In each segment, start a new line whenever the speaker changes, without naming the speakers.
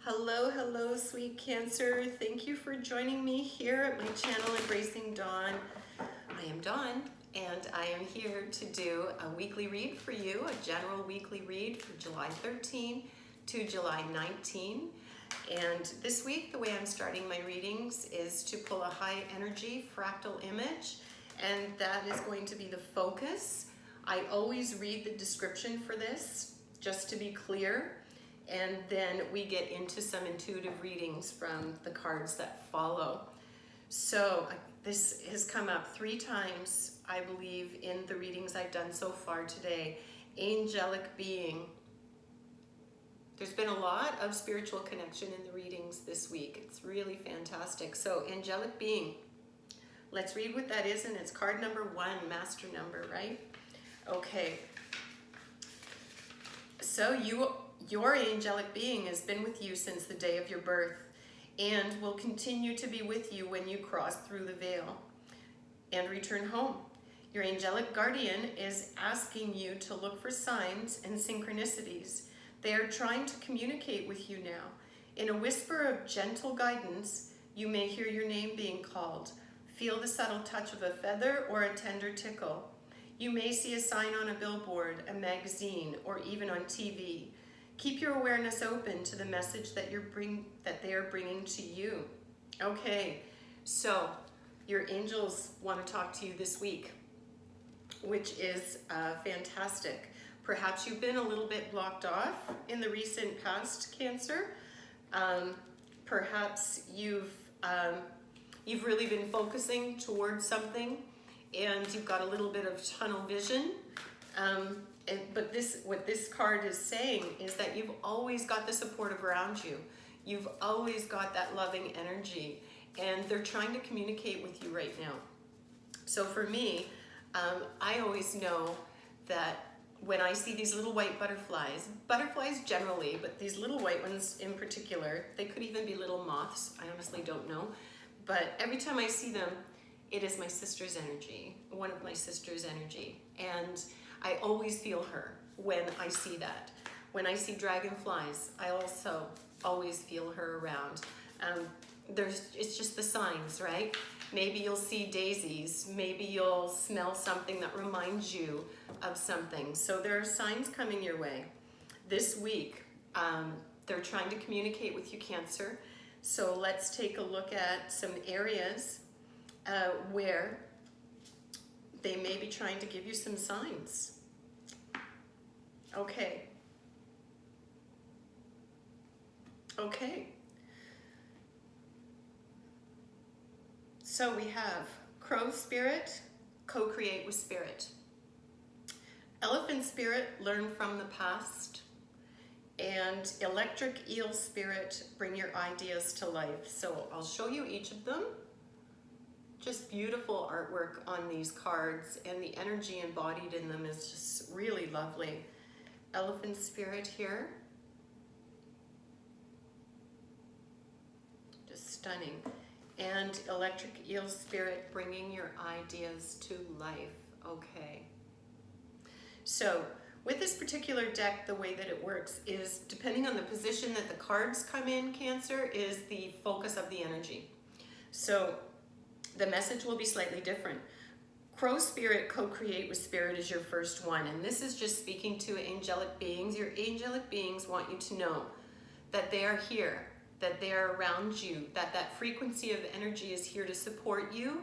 Hello, hello, sweet Cancer. Thank you for joining me here at my channel, Embracing Dawn. I am Dawn, and I am here to do a weekly read for you, a general weekly read for July 13 to July 19. And this week, the way I'm starting my readings is to pull a high energy fractal image, and that is going to be the focus. I always read the description for this, just to be clear. And then we get into some intuitive readings from the cards that follow. So this has come up 3 times, I believe, in the readings I've done so far today. Angelic being. There's been a lot of spiritual connection in the readings this week. It's really fantastic. So angelic being. Let's read what that is, and it's card number 1, master number, right? Okay. So your angelic being has been with you since the day of your birth and will continue to be with you when you cross through the veil and return home. Your angelic guardian is asking you to look for signs and synchronicities. They are trying to communicate with you now. In a whisper of gentle guidance, you may hear your name being called. Feel the subtle touch of a feather or a tender tickle. You may see a sign on a billboard, a magazine, or even on TV. Keep your awareness open to the message that they are bringing to you. Okay, so your angels want to talk to you this week, which is fantastic. Perhaps you've been a little bit blocked off in the recent past, Cancer. Perhaps you've really been focusing towards something, and you've got a little bit of tunnel vision. But what this card is saying is that you've always got the support around you. You've always got that loving energy, and they're trying to communicate with you right now. So for me, I always know that when I see these little white butterflies generally, but these little white ones in particular, they could even be little moths, I honestly don't know. But every time I see them, it is my sister's energy, one of my sister's energy. And I always feel her when I see that. When I see dragonflies, I also always feel her around. It's just the signs, right? Maybe you'll see daisies. Maybe you'll smell something that reminds you of something. So there are signs coming your way. This week, they're trying to communicate with you, Cancer. So let's take a look at some areas where they may be trying to give you some signs. Okay. So we have Crow Spirit, co-create with Spirit. Elephant Spirit, learn from the past. And Electric Eel Spirit, bring your ideas to life. So I'll show you each of them. Just beautiful artwork on these cards, and the energy embodied in them is just really lovely. Elephant Spirit here. Just stunning. And Electric Eel Spirit, bringing your ideas to life. Okay. So with this particular deck, the way that it works is, depending on the position that the cards come in, Cancer, is the focus of the energy. So the message will be slightly different. Crow Spirit, co-create with Spirit is your first one. And this is just speaking to angelic beings. Your angelic beings want you to know that they are here, that they are around you, that that frequency of energy is here to support you,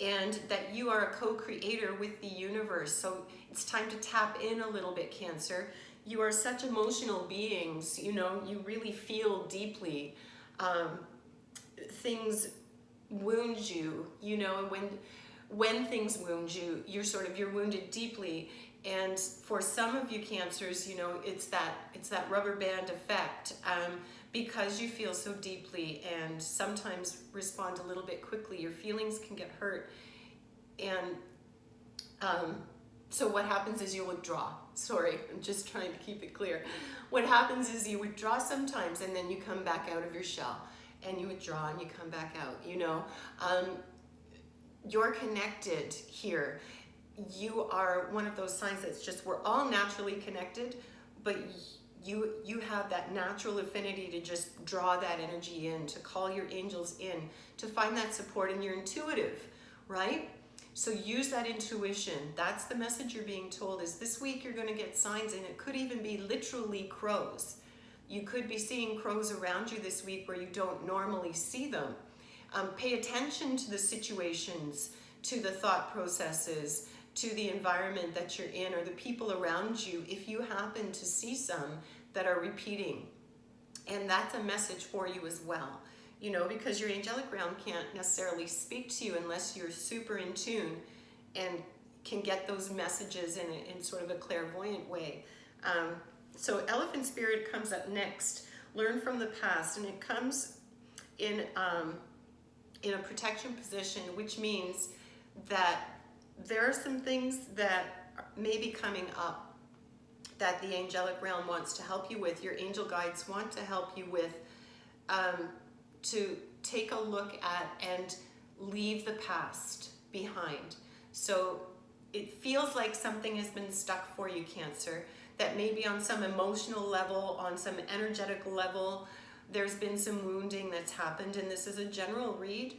and that you are a co-creator with the universe. So it's time to tap in a little bit, Cancer. You are such emotional beings, you know, you really feel deeply. Things wound you, you know, and when things wound you, you're wounded deeply. And for some of you Cancers, you know, it's that rubber band effect, because you feel so deeply and sometimes respond a little bit quickly. Your feelings can get hurt, and so what happens is you withdraw. Sorry, I'm just trying to keep it clear. What happens is you withdraw sometimes, and then you come back out of your shell, and you withdraw and you come back out, you know. You're connected here. You are one of those signs that's just, we're all naturally connected, but you have that natural affinity to just draw that energy in, to call your angels in, to find that support, and you're intuitive, right? So use that intuition. That's the message you're being told, is this week you're going to get signs, and it could even be literally crows. You could be seeing crows around you this week where you don't normally see them. Pay attention to the situations, to the thought processes, to the environment that you're in, or the people around you, if you happen to see some that are repeating. And that's a message for you as well, you know, because your angelic realm can't necessarily speak to you unless you're super in tune and can get those messages in sort of a clairvoyant way. So elephant spirit comes up next. Learn from the past, and it comes in a protection position, which means that there are some things that may be coming up that the angelic realm wants to help you with. Your angel guides want to help you with, to take a look at and leave the past behind. So it feels like something has been stuck for you, Cancer, that maybe on some emotional level, on some energetic level, there's been some wounding that's happened, and this is a general read.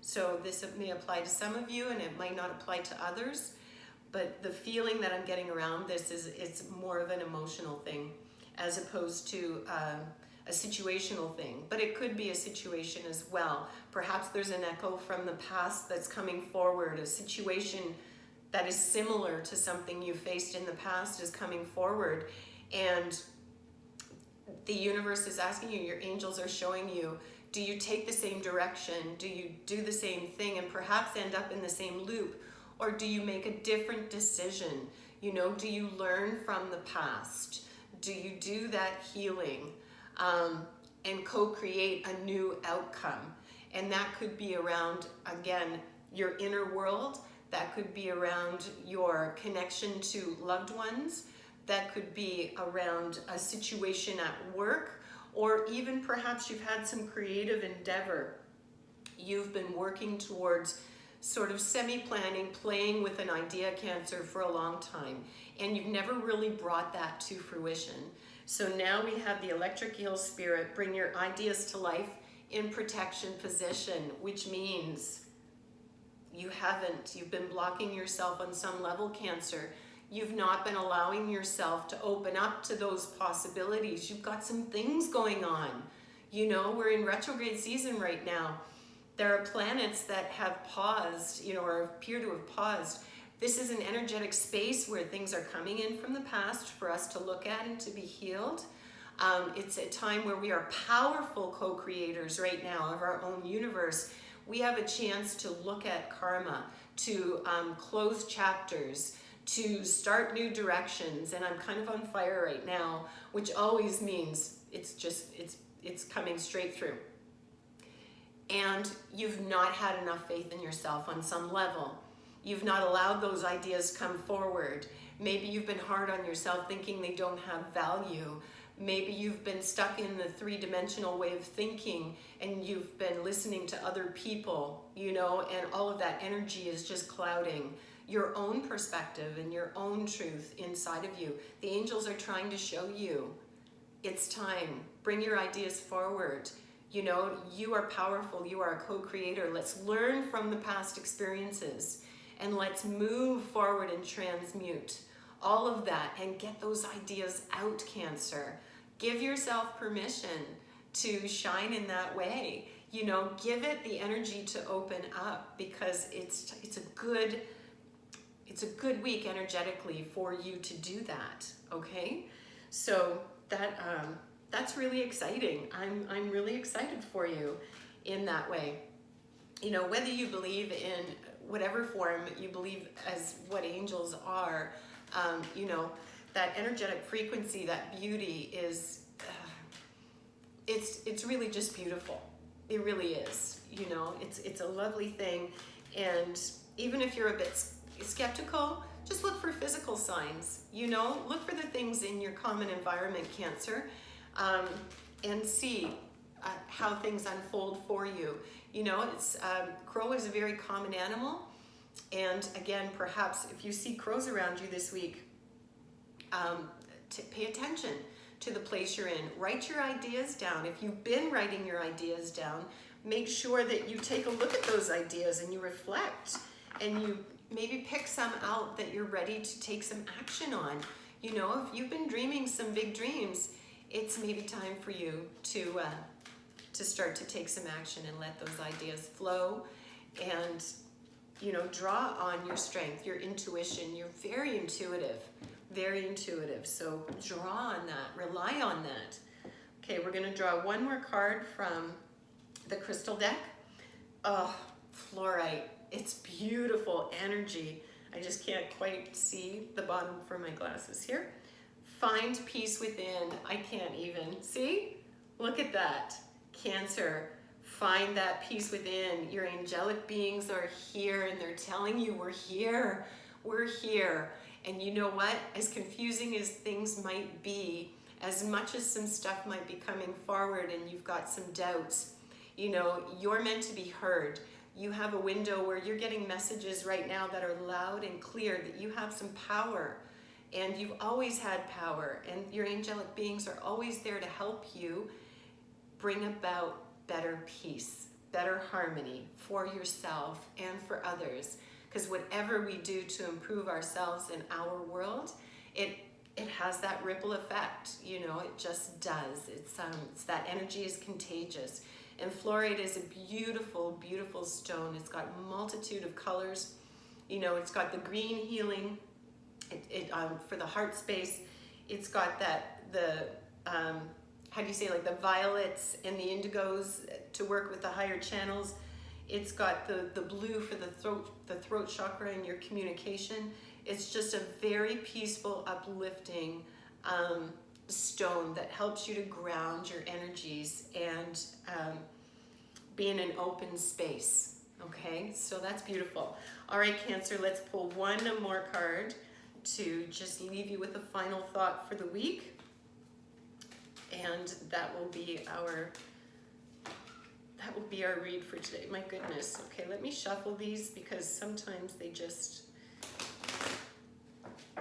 So this may apply to some of you and it might not apply to others, but the feeling that I'm getting around this is it's more of an emotional thing as opposed to a situational thing. But it could be a situation as well. Perhaps there's an echo from the past that's coming forward. A situation that is similar to something you faced in the past is coming forward, and the universe is asking you, your angels are showing you, do you take the same direction? Do you do the same thing and perhaps end up in the same loop? Or do you make a different decision? You know, do you learn from the past? Do you do that healing and co-create a new outcome? And that could be around, again, your inner world. That could be around your connection to loved ones. That could be around a situation at work, or even perhaps you've had some creative endeavor. You've been working towards sort of semi-planning, playing with an idea, Cancer, for a long time, and you've never really brought that to fruition. So now we have the electric eel spirit, bring your ideas to life in protection position, which means you've been blocking yourself on some level, Cancer. You've not been allowing yourself to open up to those possibilities. You've got some things going on. You know, we're in retrograde season right now. There are planets that have paused, you know, or appear to have paused. This is an energetic space where things are coming in from the past for us to look at and to be healed. It's a time where we are powerful co-creators right now of our own universe. We have a chance to look at karma, to close chapters, to start new directions, and I'm kind of on fire right now, which always means it's coming straight through. And you've not had enough faith in yourself on some level. You've not allowed those ideas come forward. Maybe you've been hard on yourself, thinking they don't have value. Maybe you've been stuck in the three-dimensional way of thinking, and you've been listening to other people, you know, and all of that energy is just clouding your own perspective and your own truth inside of you. The angels are trying to show you it's time. Bring your ideas forward. You know, you are powerful. You are a co-creator. Let's learn from the past experiences and let's move forward and transmute all of that and get those ideas out, Cancer. Give yourself permission to shine in that way. You know, give it the energy to open up, because it's a good week energetically for you to do that. Okay, so that's really exciting. I'm really excited for you in that way. You know, whether you believe in whatever form you believe as what angels are, you know, that energetic frequency, that beauty is, it's really just beautiful. It really is. You know, it's a lovely thing. And even if you're a bit skeptical, just look for physical signs. You know, look for the things in your common environment, Cancer, and see how things unfold for you. You know, crow is a very common animal, and again, perhaps if you see crows around you this week, pay attention to the place you're in. Write your ideas down. If you've been writing your ideas down, make sure that you take a look at those ideas and you reflect and you maybe pick some out that you're ready to take some action on. You know, if you've been dreaming some big dreams, it's maybe time for you to start to take some action and let those ideas flow and, you know, draw on your strength, your intuition. You're very intuitive, very intuitive. So draw on that, rely on that. Okay, we're gonna draw one more card from the crystal deck. Oh, fluorite, it's beautiful energy. I just can't quite see the bottom for my glasses here. Find peace within. I can't even see. Look at that. Cancer, find that peace within. Your angelic beings are here and they're telling you we're here. We're here. And you know what? As confusing as things might be, as much as some stuff might be coming forward and you've got some doubts, you know, you're meant to be heard. You have a window where you're getting messages right now that are loud and clear that you have some power. And you've always had power, and your angelic beings are always there to help you bring about better peace, better harmony for yourself and for others. Because whatever we do to improve ourselves in our world, it has that ripple effect. You know, it just does. It's that energy is contagious. And fluorite is a beautiful, beautiful stone. It's got a multitude of colors. You know, it's got the green healing. For the heart space, it's got how do you say, like the violets and the indigos to work with the higher channels. It's got the blue for the throat chakra and your communication. It's just a very peaceful, uplifting stone that helps you to ground your energies and be in an open space. Okay, so that's beautiful. All right, Cancer, let's pull one more card to just leave you with a final thought for the week. And that will be our read for today. My goodness. Okay, let me shuffle these because sometimes they just,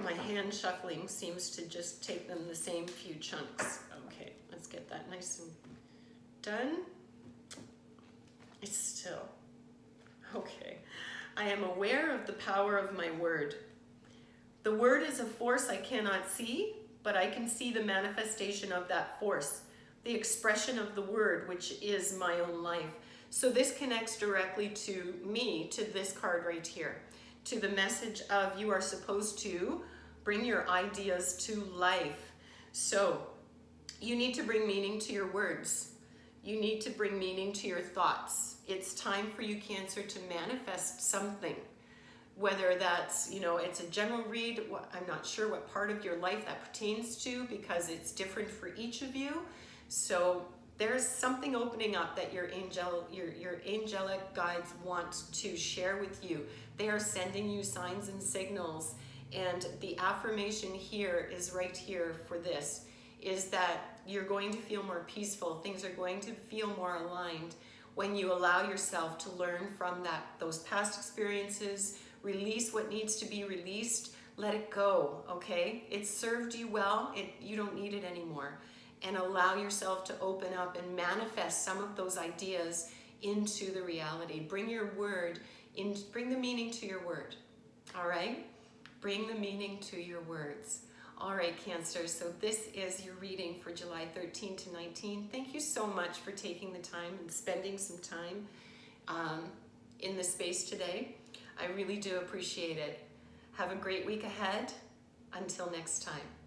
my hand shuffling seems to just take them the same few chunks. Okay, let's get that nice and done. It's still, okay. I am aware of the power of my word. The word is a force I cannot see, but I can see the manifestation of that force, the expression of the word, which is my own life. So this connects directly to me, to this card right here, to the message of you are supposed to bring your ideas to life. So you need to bring meaning to your words. You need to bring meaning to your thoughts. It's time for you, Cancer, to manifest something. Whether that's, you know, it's a general read, I'm not sure what part of your life that pertains to because it's different for each of you. So there's something opening up that your angelic guides want to share with you. They are sending you signs and signals. And the affirmation here is right here for this, is that you're going to feel more peaceful. Things are going to feel more aligned when you allow yourself to learn from those past experiences, release what needs to be released, let it go, okay? It served you well, you don't need it anymore. And allow yourself to open up and manifest some of those ideas into the reality. Bring your word in, bring the meaning to your word, all right? Bring the meaning to your words. All right, Cancer, so this is your reading for July 13 to 19. Thank you so much for taking the time and spending some time in the space today. I really do appreciate it. Have a great week ahead. Until next time.